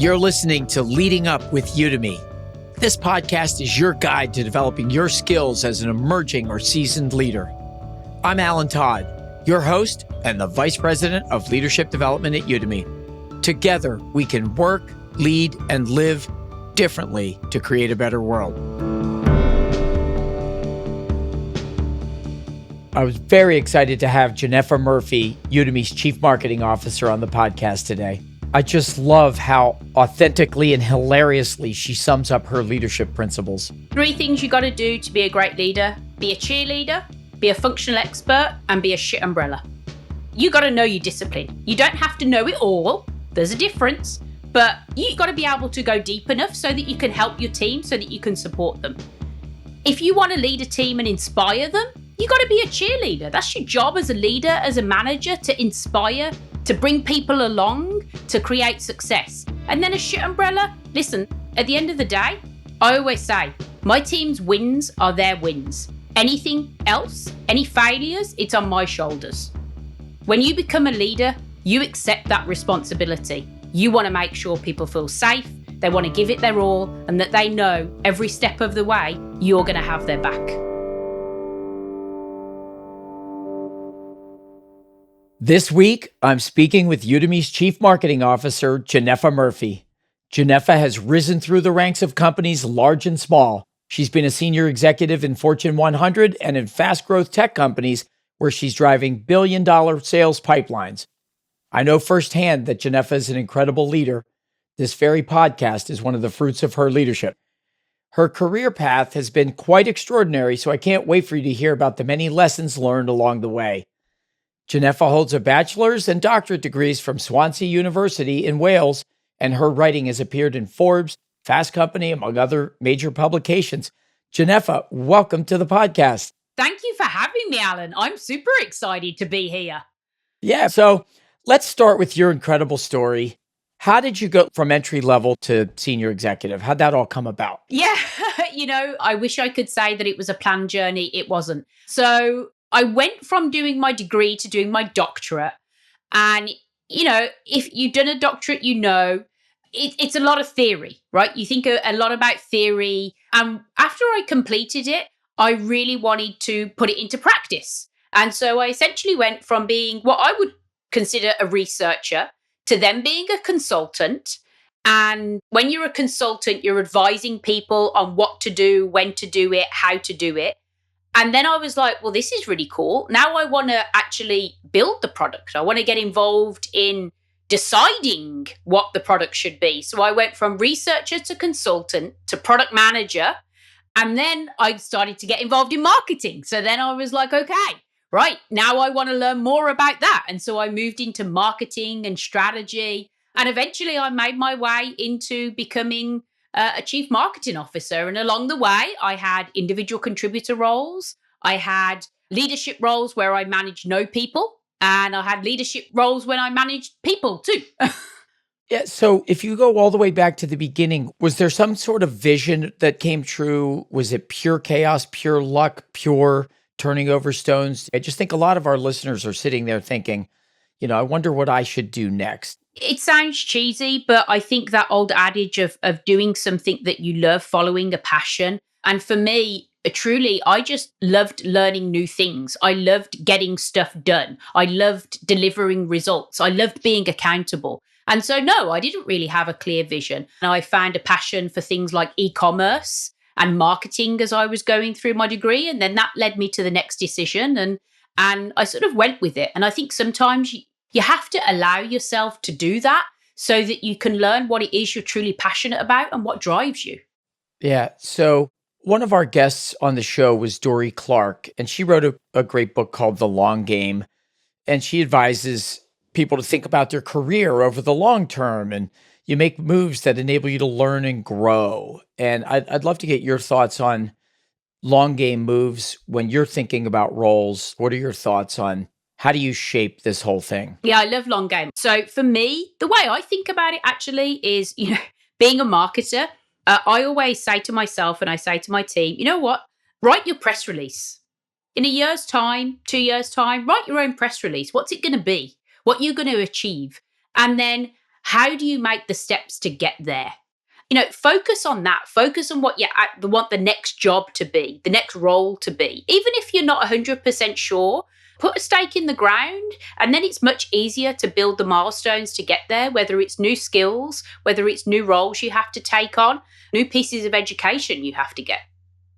You're listening to Leading Up with Udemy. This podcast is your guide to developing your skills as an emerging or seasoned leader. I'm Alan Todd, your host and the Vice President of Leadership Development at Udemy. Together, we can work, lead, and live differently to create a better world. I was very excited to have Genefa Murphy, Udemy's Chief Marketing Officer, on the podcast today. I just love how authentically and hilariously she sums up her leadership principles. 3 things you got to do to be a great leader: be a cheerleader, be a functional expert, and be a shit umbrella. You got to know your discipline. You don't have to know it all. There's a difference, but you got to be able to go deep enough so that you can help your team, so that you can support them. If you want to lead a team and inspire them, you got to be a cheerleader. That's your job as a leader, as a manager, to inspire, to bring people along, to create success. And then a shit umbrella, listen, at the end of the day, I always say, my team's wins are their wins. Anything else, any failures, it's on my shoulders. When you become a leader, you accept that responsibility. You want to make sure people feel safe, they want to give it their all, and that they know every step of the way, you're going to have their back. This week, I'm speaking with Udemy's Chief Marketing Officer, Genefa Murphy. Genefa has risen through the ranks of companies large and small. She's been a senior executive in Fortune 100 and in fast-growth tech companies where she's driving billion-dollar sales pipelines. I know firsthand that Genefa is an incredible leader. This very podcast is one of the fruits of her leadership. Her career path has been quite extraordinary, so I can't wait for you to hear about the many lessons learned along the way. Genefa holds a bachelor's and doctorate degrees from Swansea University in Wales, and her writing has appeared in Forbes, Fast Company, among other major publications. Genefa, welcome to the podcast. Thank you for having me, Alan. I'm super excited to be here. Yeah, so let's start with your incredible story. How did you go from entry level to senior executive? How'd that all come about? Yeah, I wish I could say that it was a planned journey. It wasn't. So I went from doing my degree to doing my doctorate. And, if you've done a doctorate, it's a lot of theory, right? You think a lot about theory. And after I completed it, I really wanted to put it into practice. And so I essentially went from being what I would consider a researcher to then being a consultant. And when you're a consultant, you're advising people on what to do, when to do it, how to do it. And then I was like, well, this is really cool. Now I want to actually build the product. I want to get involved in deciding what the product should be. So I went from researcher to consultant to product manager. And then I started to get involved in marketing. So then I was like, okay, right, now I want to learn more about that. And so I moved into marketing and strategy. And eventually I made my way into becoming a chief marketing officer. And along the way, I had individual contributor roles. I had leadership roles where I managed no people. And I had leadership roles when I managed people too. Yeah, so if you go all the way back to the beginning, was there some sort of vision that came true? Was it pure chaos, pure luck, pure turning over stones? I just think a lot of our listeners are sitting there thinking, I wonder what I should do next. It sounds cheesy, but I think that old adage of doing something that you love, following a passion. And for me, truly, I just loved learning new things. I loved getting stuff done. I loved delivering results. I loved being accountable. And so, no, I didn't really have a clear vision. And I found a passion for things like e-commerce and marketing as I was going through my degree. And then that led me to the next decision. And I sort of went with it. And I think sometimes you have to allow yourself to do that so that you can learn what it is you're truly passionate about and what drives you. Yeah. So one of our guests on the show was Dory Clark, and she wrote a great book called The Long Game. And she advises people to think about their career over the long term, and you make moves that enable you to learn and grow. And I'd love to get your thoughts on long game moves when you're thinking about roles. What are your thoughts on how do you shape this whole thing? Yeah, I love long game. So for me, the way I think about it actually is, being a marketer, I always say to myself and I say to my team, you know what? Write your press release. In a year's time, 2 years' time, write your own press release. What's it going to be? What you're going to achieve? And then How do you make the steps to get there? Focus on that. Focus on what you want the next job to be, the next role to be. Even if you're not 100% sure, put a stake in the ground, and then it's much easier to build the milestones to get there, whether it's new skills, whether it's new roles you have to take on, new pieces of education you have to get.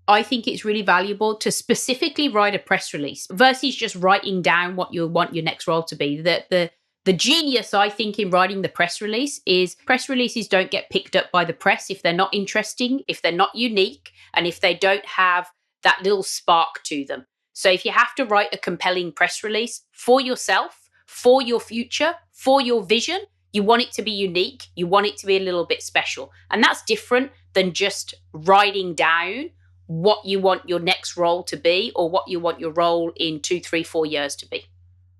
I think it's really valuable to specifically write a press release versus just writing down what you want your next role to be. The genius, I think, in writing the press release is press releases don't get picked up by the press if they're not interesting, if they're not unique, and if they don't have that little spark to them. So if you have to write a compelling press release for yourself, for your future, for your vision, you want it to be unique. You want it to be a little bit special. And that's different than just writing down what you want your next role to be or what you want your role in 2, 3, 4 years to be.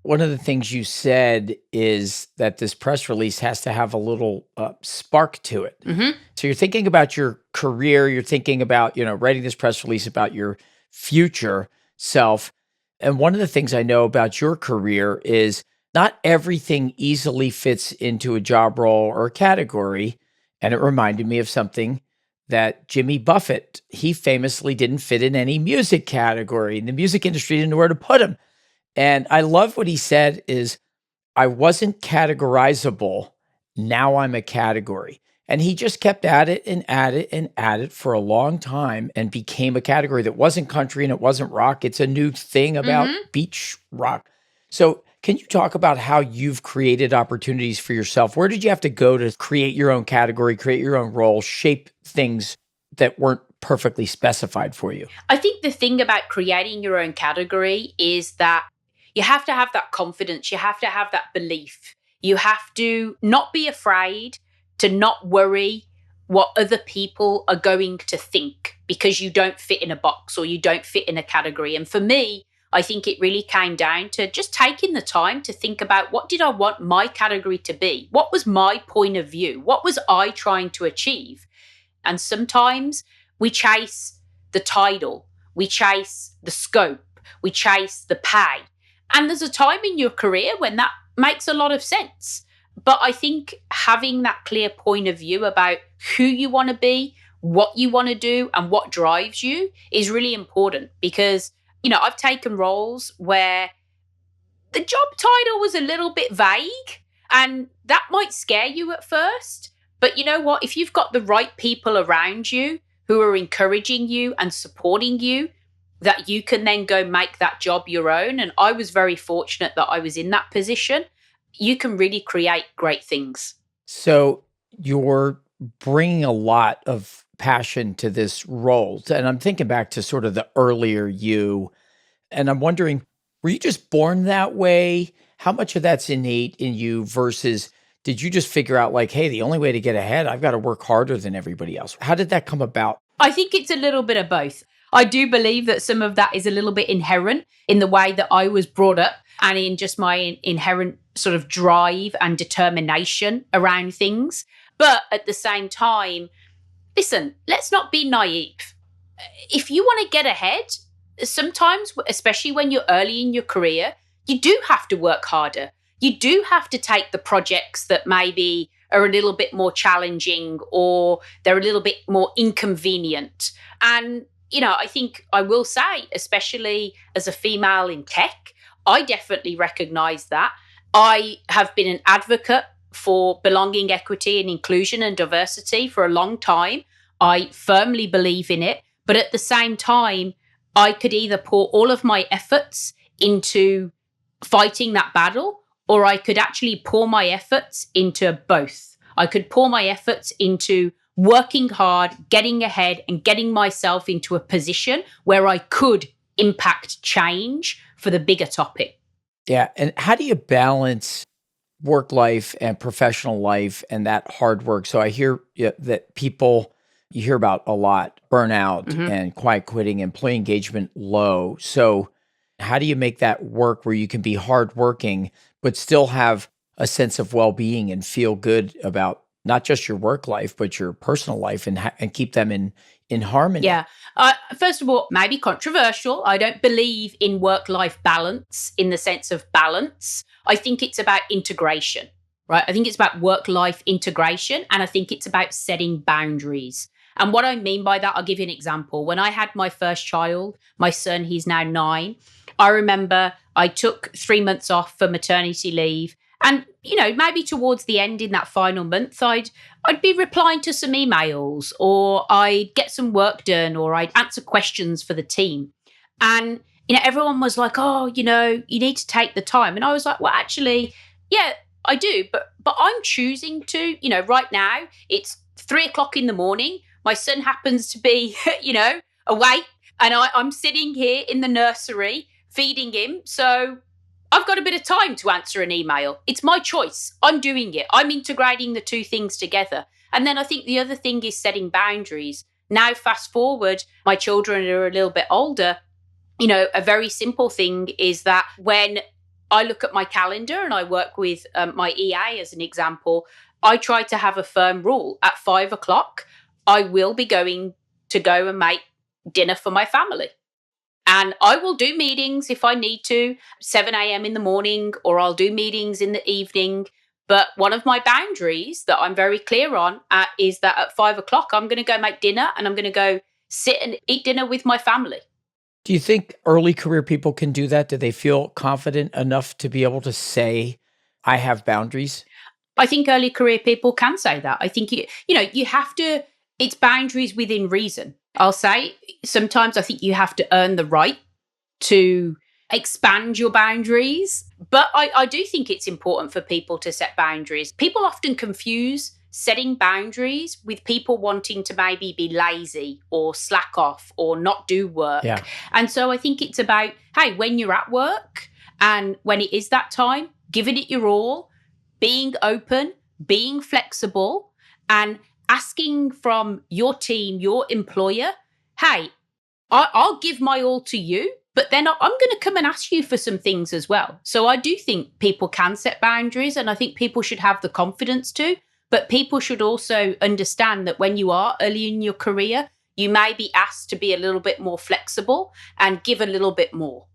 One of the things you said is that this press release has to have a little spark to it. Mm-hmm. So you're thinking about your career, you're thinking about, writing this press release about your future self. And one of the things I know about your career is not everything easily fits into a job role or a category. And it reminded me of something that Jimmy Buffett, he famously didn't fit in any music category. And the music industry didn't know where to put him. And I love what he said is, I wasn't categorizable. Now I'm a category. And he just kept at it and at it and at it for a long time and became a category that wasn't country and it wasn't rock. It's a new thing about beach rock. So can you talk about how you've created opportunities for yourself? Where did you have to go to create your own category, create your own role, shape things that weren't perfectly specified for you? I think the thing about creating your own category is that you have to have that confidence. You have to have that belief. You have to not be afraid to not worry what other people are going to think because you don't fit in a box or you don't fit in a category. And for me, I think it really came down to just taking the time to think about, what did I want my category to be? What was my point of view? What was I trying to achieve? And sometimes we chase the title, we chase the scope, we chase the pay. And there's a time in your career when that makes a lot of sense. But I think having that clear point of view about who you want to be, what you want to do, and what drives you is really important. Because, I've taken roles where the job title was a little bit vague, and that might scare you at first. But you know what? If you've got the right people around you who are encouraging you and supporting you, that you can then go make that job your own. And I was very fortunate that I was in that position. You can really create great things. So you're bringing a lot of passion to this role. And I'm thinking back to sort of the earlier you, and I'm wondering, were you just born that way? How much of that's innate in you versus did you just figure out like, hey, the only way to get ahead, I've got to work harder than everybody else? How did that come about? I think it's a little bit of both. I do believe that some of that is a little bit inherent in the way that I was brought up and in just my inherent sort of drive and determination around things. But at the same time, listen, let's not be naive. If you want to get ahead, sometimes, especially when you're early in your career, you do have to work harder. You do have to take the projects that maybe are a little bit more challenging or they're a little bit more inconvenient. And I think I will say, especially as a female in tech, I definitely recognize that. I have been an advocate for belonging, equity, and inclusion and diversity for a long time. I firmly believe in it. But at the same time, I could either pour all of my efforts into fighting that battle, or I could actually pour my efforts into both. I could pour my efforts into working hard, getting ahead, and getting myself into a position where I could impact change for the bigger topic. Yeah. And how do you balance work life and professional life and that hard work? So I hear that people, you hear about a lot, burnout and quiet quitting, employee engagement low. So how do you make that work where you can be hardworking, but still have a sense of well-being and feel good about not just your work life, but your personal life and keep them in harmony? Yeah. First of all, maybe controversial. I don't believe in work-life balance in the sense of balance. I think it's about integration. right? I think it's about work-life integration, and I think it's about setting boundaries. And what I mean by that, I'll give you an example. When I had my first child, my son, he's now 9, I remember I took 3 months off for maternity leave. And, maybe towards the end in that final month, I'd be replying to some emails, or I'd get some work done, or I'd answer questions for the team. And, everyone was like, oh, you need to take the time. And I was like, well, actually, yeah, I do. But I'm choosing to, right now it's 3 o'clock in the morning. My son happens to be, awake, and I'm sitting here in the nursery feeding him. So I've got a bit of time to answer an email. It's my choice. I'm doing it. I'm integrating the two things together. And then I think the other thing is setting boundaries. Now, fast forward, my children are a little bit older. A very simple thing is that when I look at my calendar and I work with my EA as an example, I try to have a firm rule. At 5 o'clock, I will be going to go and make dinner for my family. And I will do meetings if I need to, 7 a.m. in the morning, or I'll do meetings in the evening. But one of my boundaries that I'm very clear on is that at 5 o'clock, I'm going to go make dinner, and I'm going to go sit and eat dinner with my family. Do you think early career people can do that? Do they feel confident enough to be able to say, I have boundaries? I think early career people can say that. I think you have to, it's boundaries within reason. I'll say sometimes I think you have to earn the right to expand your boundaries. But I do think it's important for people to set boundaries. People often confuse setting boundaries with people wanting to maybe be lazy or slack off or not do work. Yeah. And so I think it's about, hey, when you're at work and when it is that time, giving it your all, being open, being flexible, and asking from your team, your employer, hey, I'll give my all to you, but then I'm going to come and ask you for some things as well. So I do think people can set boundaries, and I think people should have the confidence to, but people should also understand that when you are early in your career, you may be asked to be a little bit more flexible and give a little bit more.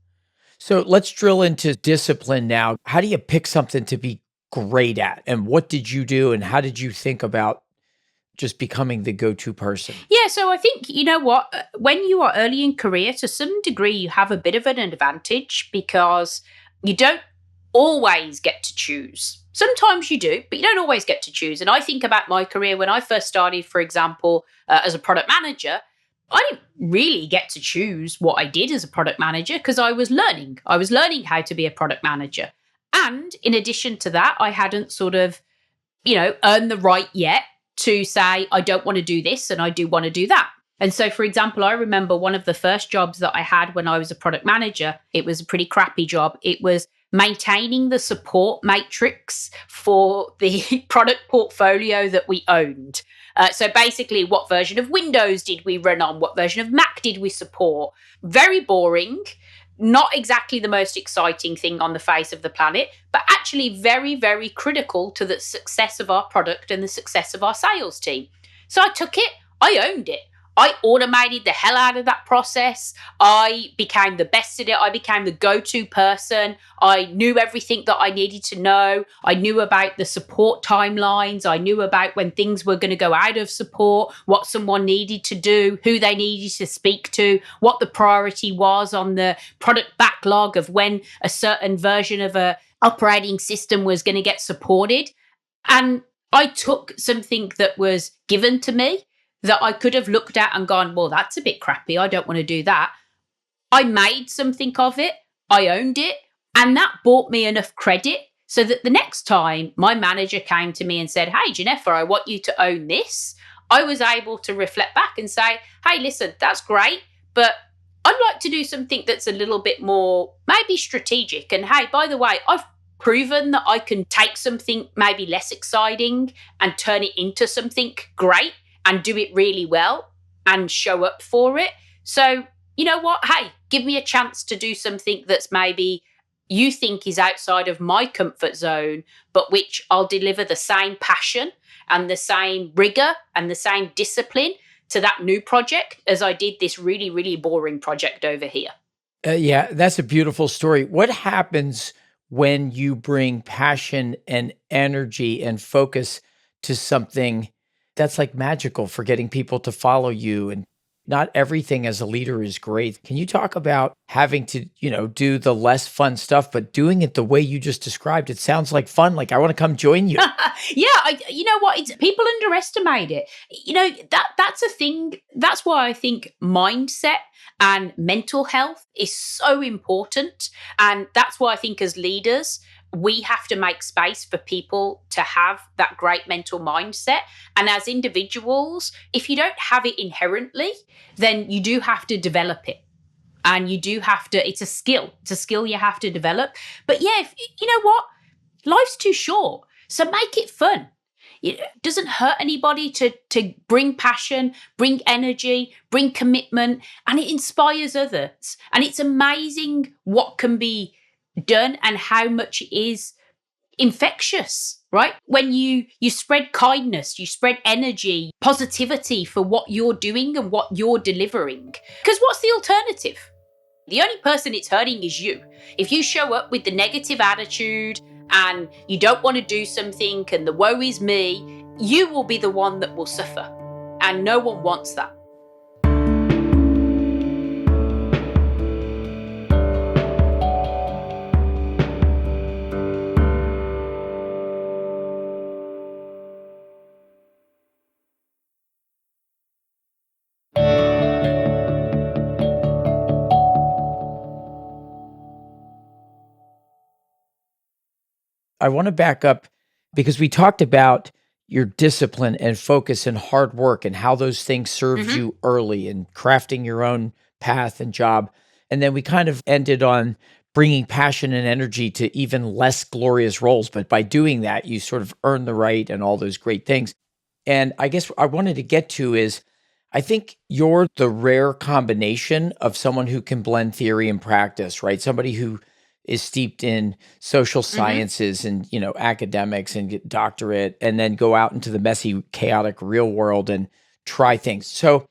So let's drill into discipline now. How do you pick something to be great at? And what did you do? And how did you think about just becoming the go-to person? Yeah, so I think, you know what, when you are early in career, to some degree, you have a bit of an advantage because you don't always get to choose. Sometimes you do, but you don't always get to choose. And I think about my career when I first started, for example, as a product manager, I didn't really get to choose what I did as a product manager because I was learning. I was learning how to be a product manager. And in addition to that, I hadn't sort of, earned the right yet to say, I don't want to do this and I do want to do that. And so, for example, I remember one of the first jobs that I had when I was a product manager, it was a pretty crappy job. It was maintaining the support matrix for the product portfolio that we owned. So basically, what version of Windows did we run on? What version of Mac did we support? Very boring. Not exactly the most exciting thing on the face of the planet, but actually very, very critical to the success of our product and the success of our sales team. So I took it, I owned it. I automated the hell out of that process. I became the best at it. I became the go-to person. I knew everything that I needed to know. I knew about the support timelines. I knew about when things were going to go out of support, what someone needed to do, who they needed to speak to, what the priority was on the product backlog of when a certain version of a operating system was going to get supported. And I took something that was given to me that I could have looked at and gone, well, that's a bit crappy. I don't want to do that. I made something of it. I owned it. And that bought me enough credit so that the next time my manager came to me and said, hey, Genefa, I want you to own this, I was able to reflect back and say, hey, listen, that's great, but I'd like to do something that's a little bit more maybe strategic. And hey, by the way, I've proven that I can take something maybe less exciting and turn it into something great and do it really well and show up for it. So, you know what? Hey, give me a chance to do something that's maybe you think is outside of my comfort zone, but which I'll deliver the same passion and the same rigor and the same discipline to that new project as I did this really, really boring project over here. Yeah, that's a beautiful story. What happens when you bring passion and energy and focus to something that's like magical for getting people to follow you. And not everything as a leader is great. Can you talk about having to, do the less fun stuff, but doing it the way you just described? It sounds like fun. Like I want to come join you. Yeah, you know what? People underestimate it. That's a thing. That's why I think mindset and mental health is so important. And that's why I think as leaders, we have to make space for people to have that great mental mindset. And as individuals, if you don't have it inherently, then you do have to develop it. And you do have to, it's a skill. It's a skill you have to develop. But yeah, you know what? Life's too short. So make it fun. It doesn't hurt anybody to bring passion, bring energy, bring commitment, and it inspires others. And it's amazing what can be done and how much it is infectious, right? When you spread kindness, you spread energy, positivity for what you're doing and what you're delivering. Because what's the alternative? The only person it's hurting is you. If you show up with the negative attitude and you don't want to do something and the woe is me, you will be the one that will suffer. And no one wants that. I want to back up because we talked about your discipline and focus and hard work and how those things served you early and crafting your own path and job. And then we kind of ended on bringing passion and energy to even less glorious roles. But by doing that, you sort of earn the right and all those great things. And I guess what I wanted to get to is I think you're the rare combination of someone who can blend theory and practice, right? Somebody who is steeped in social sciences and, academics and get doctorate and then go out into the messy, chaotic real world and try things. So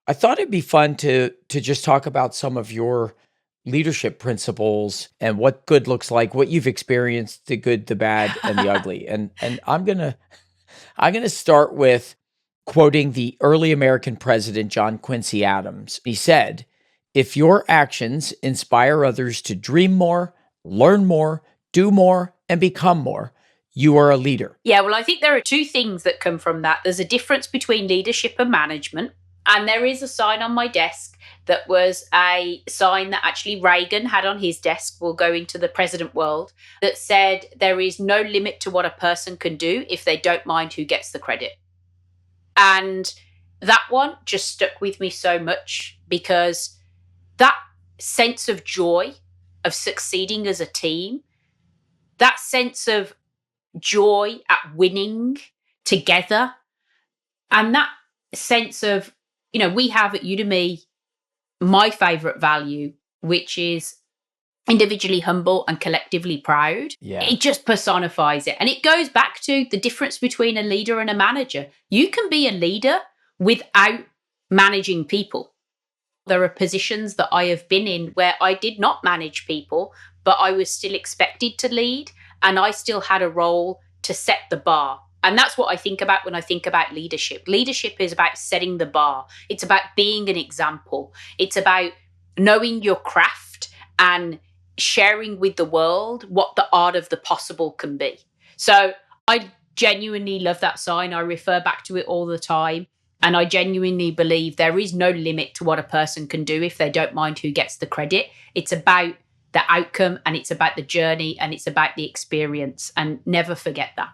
I thought it'd be fun to just talk about some of your leadership principles and what good looks like, what you've experienced, the good, the bad, and the ugly. And I'm gonna start with quoting the early American president, John Quincy Adams. He said, "If your actions inspire others to dream more, learn more, do more, and become more, you are a leader." Yeah, well, I think there are two things that come from that. There's a difference between leadership and management. And there is a sign on my desk that was a sign that actually Reagan had on his desk, we'll go into the president world, that said there is no limit to what a person can do if they don't mind who gets the credit. And that one just stuck with me so much because that sense of joy of succeeding as a team, that sense of joy at winning together, and that sense of, we have at Udemy my favorite value, which is individually humble and collectively proud. Yeah. It just personifies it. And it goes back to the difference between a leader and a manager. You can be a leader without managing people. There are positions that I have been in where I did not manage people, but I was still expected to lead and I still had a role to set the bar. And that's what I think about when I think about leadership. Leadership is about setting the bar. It's about being an example. It's about knowing your craft and sharing with the world what the art of the possible can be. So I genuinely love that sign. I refer back to it all the time. And I genuinely believe there is no limit to what a person can do if they don't mind who gets the credit. It's about the outcome and it's about the journey and it's about the experience. And never forget that.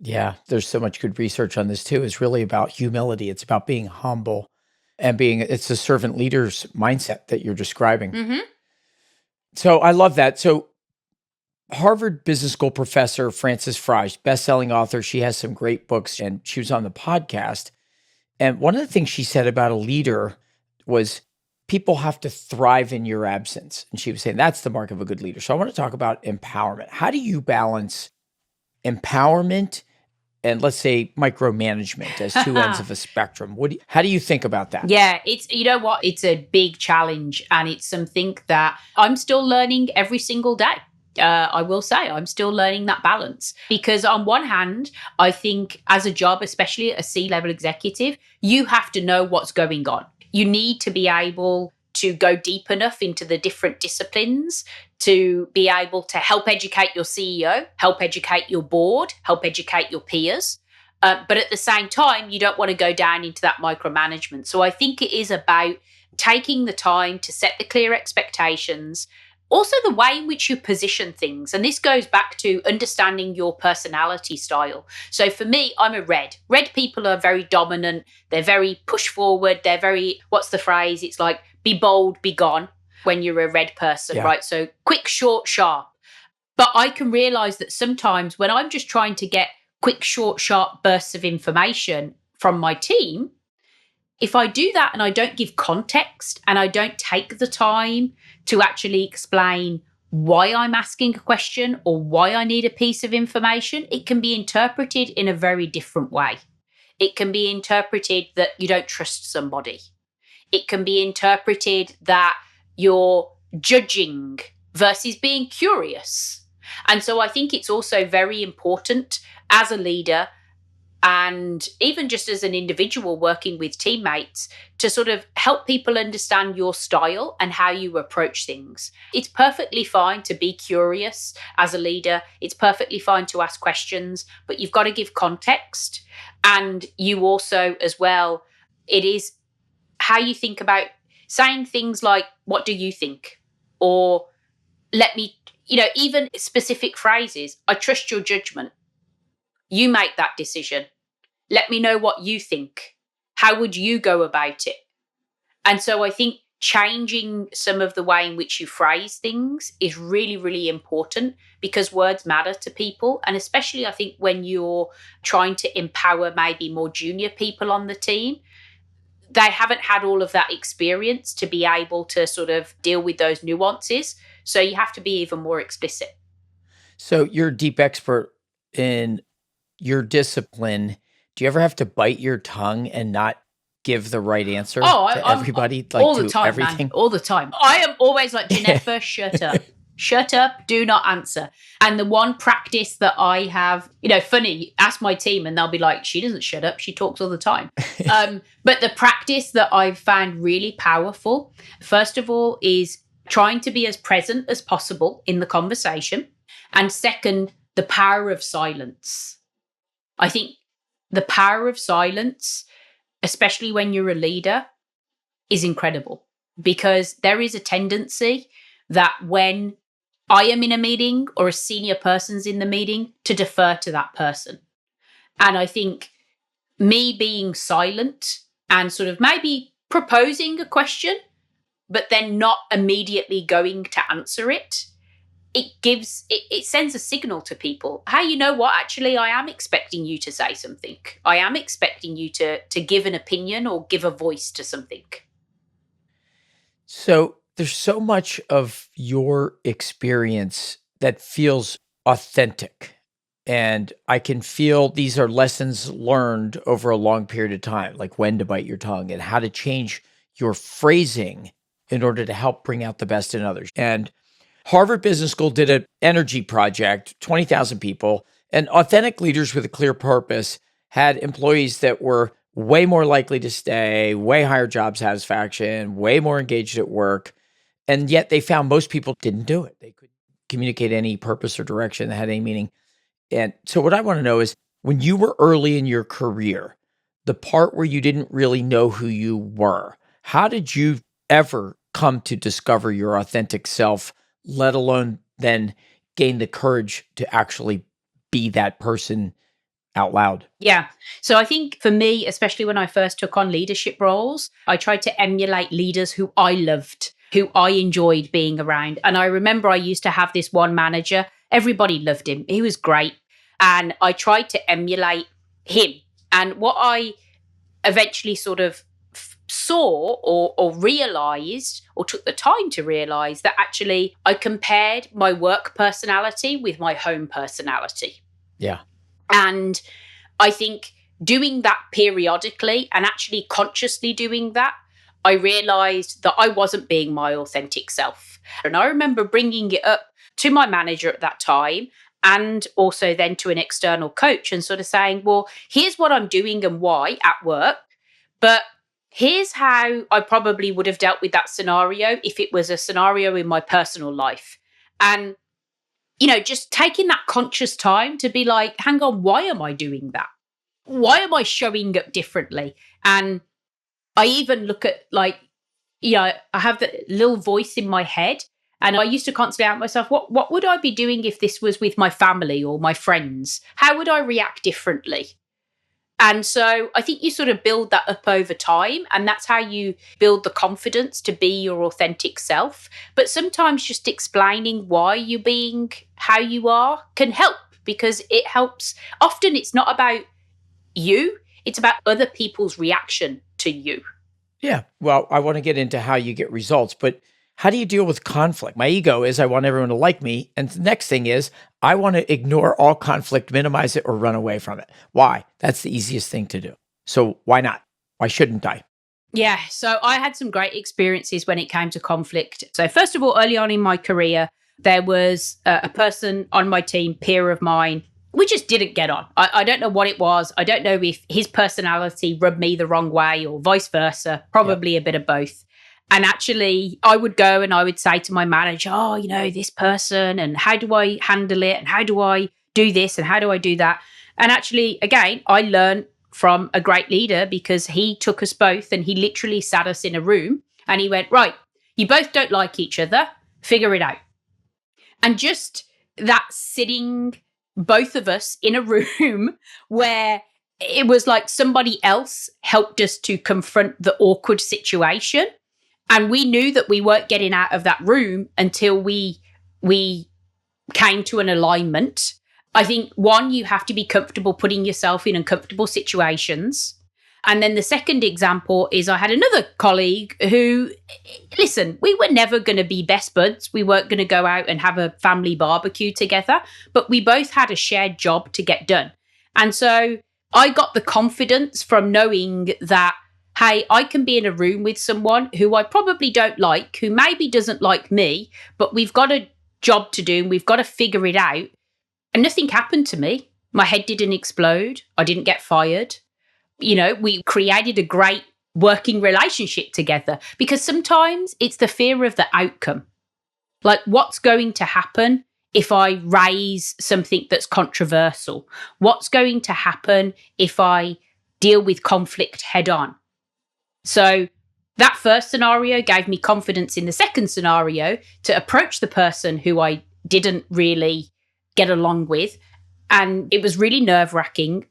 Yeah, there's so much good research on this too. It's really about humility. It's about being humble and it's a servant leader's mindset that you're describing. So I love that. So Harvard Business School professor Frances Frye, best-selling author, she has some great books and she was on the podcast. And one of the things she said about a leader was people have to thrive in your absence. And she was saying that's the mark of a good leader. So I want to talk about empowerment. How do you balance empowerment and let's say micromanagement as two ends of a spectrum? How do you think about that? Yeah, it's a big challenge and it's something that I'm still learning every single day. I will say I'm still learning that balance because, on one hand, I think as a job, especially a C-level executive, you have to know what's going on. You need to be able to go deep enough into the different disciplines to be able to help educate your CEO, help educate your board, help educate your peers. But at the same time, you don't want to go down into that micromanagement. So I think it is about taking the time to set the clear expectations, also the way in which you position things. And this goes back to understanding your personality style. So for me, I'm a red. Red people are very dominant. They're very push forward. They're very, what's the phrase? It's like, be bold, be gone when you're a red person, right? So quick, short, sharp. But I can realize that sometimes when I'm just trying to get quick, short, sharp bursts of information from my team, if I do that and I don't give context and I don't take the time to actually explain why I'm asking a question or why I need a piece of information, it can be interpreted in a very different way. It can be interpreted that you don't trust somebody. It can be interpreted that you're judging versus being curious. And so I think it's also very important as a leader, and even just as an individual working with teammates, to sort of help people understand your style and how you approach things. It's perfectly fine to be curious as a leader. It's perfectly fine to ask questions, but you've got to give context. And you also, as well, it is how you think about saying things like, what do you think? Or let me, even specific phrases. I trust your judgment. You make that decision. Let me know what you think. How would you go about it? And so I think changing some of the way in which you phrase things is really, really important because words matter to people. And especially, I think, when you're trying to empower maybe more junior people on the team, they haven't had all of that experience to be able to sort of deal with those nuances. So you have to be even more explicit. So you're a deep expert in your discipline. Do you ever have to bite your tongue and not give the right answer to everybody? Like all the time, everything? man, all the time. I am always like, Genefa, shut up. Shut up, do not answer. And the one practice that I have, funny, ask my team and they'll be like, she doesn't shut up, she talks all the time. But the practice that I've found really powerful, first of all, is trying to be as present as possible in the conversation. And second, the power of silence. I think the power of silence, especially when you're a leader, is incredible because there is a tendency that when I am in a meeting or a senior person's in the meeting, to defer to that person. And I think me being silent and sort of maybe proposing a question, but then not immediately going to answer it, it sends a signal to people. Hey, you know what? Actually, I am expecting you to say something. I am expecting you to give an opinion or give a voice to something. So there's so much of your experience that feels authentic. And I can feel these are lessons learned over a long period of time, like when to bite your tongue and how to change your phrasing in order to help bring out the best in others. And Harvard Business School did an energy project, 20,000 people, and authentic leaders with a clear purpose had employees that were way more likely to stay, way higher job satisfaction, way more engaged at work. And yet they found most people didn't do it. They couldn't communicate any purpose or direction that had any meaning. And so what I want to know is, when you were early in your career, the part where you didn't really know who you were, how did you ever come to discover your authentic self, let alone then gain the courage to actually be that person out loud? Yeah. So I think for me, especially when I first took on leadership roles, I tried to emulate leaders who I loved, who I enjoyed being around. And I remember I used to have this one manager. Everybody loved him. He was great. And I tried to emulate him. And what I eventually sort of saw or realized or took the time to realize that actually I compared my work personality with my home personality. Yeah. And I think doing that periodically and actually consciously doing that, I realized that I wasn't being my authentic self. And I remember bringing it up to my manager at that time, and also then to an external coach, and sort of saying, well, here's what I'm doing and why at work, but here's how I probably would have dealt with that scenario if it was a scenario in my personal life. And, just taking that conscious time to be like, hang on, why am I doing that? Why am I showing up differently? And I even look at I have that little voice in my head, and I used to constantly ask myself, what would I be doing if this was with my family or my friends? How would I react differently? And so I think you sort of build that up over time, and that's how you build the confidence to be your authentic self. But sometimes just explaining why you're being how you are can help, because it helps. Often it's not about you, it's about other people's reaction to you. Yeah. Well, I want to get into how you get results, but how do you deal with conflict? My ego is I want everyone to like me. And the next thing is I want to ignore all conflict, minimize it, or run away from it. Why? That's the easiest thing to do. So why not? Why shouldn't I? Yeah. So I had some great experiences when it came to conflict. So first of all, early on in my career, there was a person on my team, peer of mine. We just didn't get on. I don't know what it was. I don't know if his personality rubbed me the wrong way or vice versa, probably a bit of both. And actually, I would go and I would say to my manager, this person, and how do I handle it? And how do I do this? And how do I do that? And actually, again, I learned from a great leader, because he took us both and he literally sat us in a room and he went, right, you both don't like each other, figure it out. And just that sitting both of us in a room where it was like somebody else helped us to confront the awkward situation. And we knew that we weren't getting out of that room until we came to an alignment. I think, one, you have to be comfortable putting yourself in uncomfortable situations. And then the second example is I had another colleague who, listen, we were never going to be best buds. We weren't going to go out and have a family barbecue together, but we both had a shared job to get done. And so I got the confidence from knowing that, hey, I can be in a room with someone who I probably don't like, who maybe doesn't like me, but we've got a job to do and we've got to figure it out. And nothing happened to me. My head didn't explode. I didn't get fired. We created a great working relationship together, because sometimes it's the fear of the outcome. Like, what's going to happen if I raise something that's controversial? What's going to happen if I deal with conflict head on? So that first scenario gave me confidence in the second scenario to approach the person who I didn't really get along with. And it was really nerve-wracking.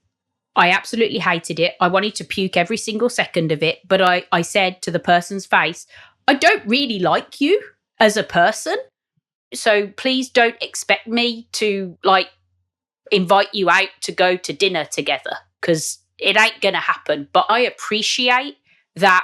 I absolutely hated it. I wanted to puke every single second of it. But I said to the person's face, I don't really like you as a person. So please don't expect me to invite you out to go to dinner together, because it ain't going to happen. But I appreciate that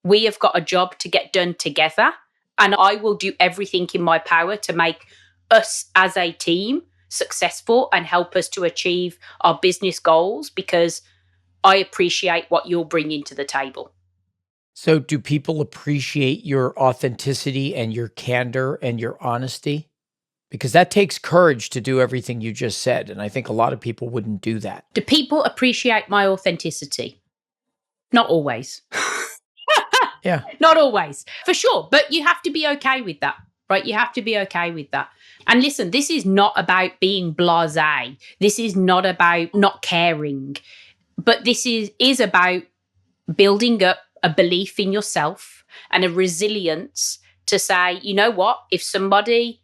we have got a job to get done together. And I will do everything in my power to make us as a team successful and help us to achieve our business goals, because I appreciate what you're bringing to the table. So do people appreciate your authenticity and your candor and your honesty? Because that takes courage to do everything you just said. And I think a lot of people wouldn't do that. Do people appreciate my authenticity? Not always. Yeah. Not always, for sure. But you have to be okay with that, right? You have to be okay with that. And listen, this is not about being blasé. This is not about not caring. But this is about building up a belief in yourself and a resilience to say, you know what, if somebody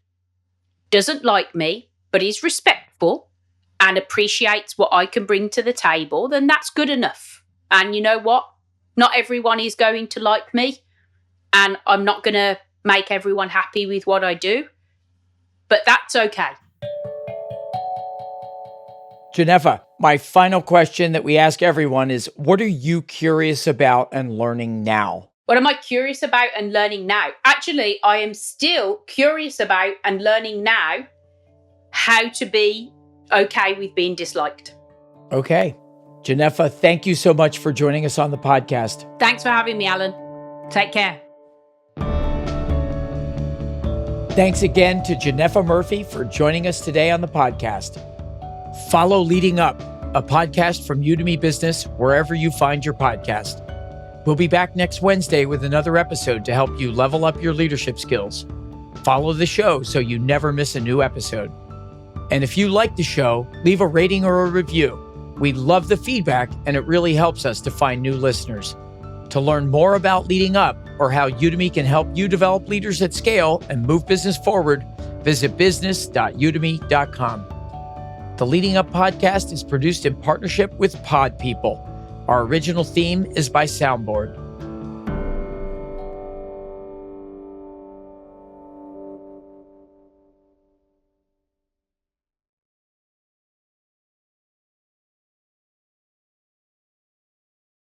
doesn't like me, but is respectful and appreciates what I can bring to the table, then that's good enough. And you know what? Not everyone is going to like me, and I'm not going to make everyone happy with what I do, but that's okay. Genefa, my final question that we ask everyone is, what are you curious about and learning now? What am I curious about and learning now? Actually, I am still curious about and learning now how to be okay with being disliked. Okay. Genefa, thank you so much for joining us on the podcast. Thanks for having me, Alan. Take care. Thanks again to Genefa Murphy for joining us today on the podcast. Follow Leading Up, a podcast from Udemy Business, wherever you find your podcast. We'll be back next Wednesday with another episode to help you level up your leadership skills. Follow the show so you never miss a new episode. And if you like the show, leave a rating or a review. We love the feedback, and it really helps us to find new listeners. To learn more about Leading Up or how Udemy can help you develop leaders at scale and move business forward, visit business.udemy.com. The Leading Up podcast is produced in partnership with Pod People. Our original theme is by Soundboard.